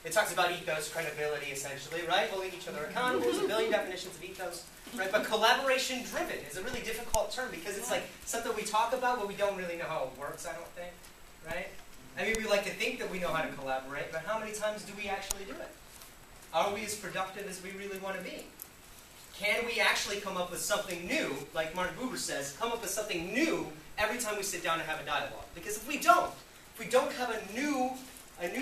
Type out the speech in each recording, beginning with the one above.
It talks about ethos, credibility, essentially, right? Holding each other accountable. There's a billion definitions of ethos, right? But collaboration-driven is a really difficult term because it's like something we talk about, but we don't really know how it works, I don't think, right? I mean, we like to think that we know how to collaborate, but how many times do we actually do it? Are we as productive as we really want to be? Can we actually come up with something new, like Martin Buber says, come up with something new every time we sit down and have a dialogue? Because if we don't have a new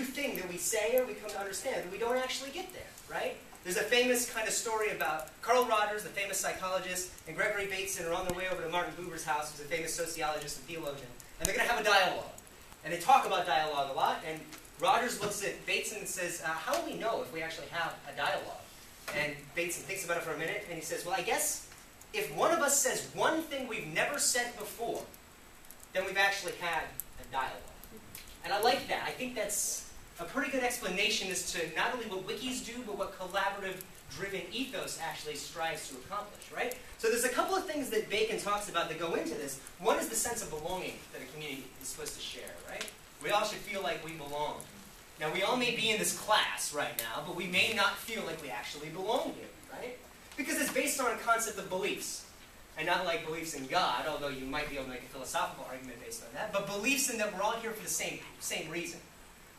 thing that we say or we come to understand, then we don't actually get there, right? There's a famous kind of story about Carl Rogers, the famous psychologist, and Gregory Bateson are on their way over to Martin Buber's house, who's a famous sociologist and theologian, and they're going to have a dialogue. And they talk about dialogue a lot, and Rogers looks at Bateson and says, how do we know if we actually have a dialogue? And Bateson thinks about it for a minute, and he says, well, I guess if one of us says one thing we've never said before, then we've actually had a dialogue. And I like that. I think that's a pretty good explanation as to not only what wikis do, but what collaborative-driven ethos actually strives to accomplish, right? So there's a couple of things that Bacon talks about that go into this. One is the sense of belonging that a community is supposed to share, right? We all should feel like we belong. Now, we all may be in this class right now, but we may not feel like we actually belong here, right? Because it's based on a concept of beliefs. And not like beliefs in God, although you might be able to make a philosophical argument based on that, but beliefs in that we're all here for the same reason.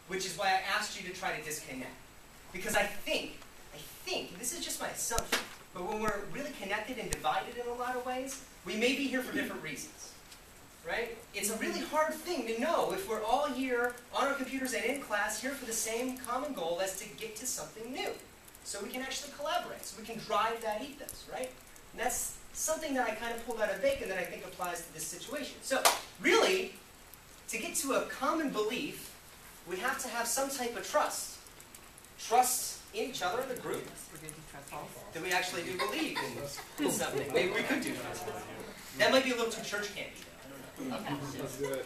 Which is why I asked you to try to disconnect. Because I think, this is just my assumption, but when we're really connected and divided in a lot of ways, we may be here for different reasons. Right? It's a really hard thing to know if we're all here on our computers and in class here for the same common goal as to get to something new. So we can actually collaborate, so we can drive that ethos, right? And that's something that I kind of pulled out of Bacon that I think applies to this situation. So, really, to get to a common belief, we have to have some type of trust. Trust in each other in the group. That we actually do believe in something. Maybe we could do trust. That might be a little too church candy. I don't know.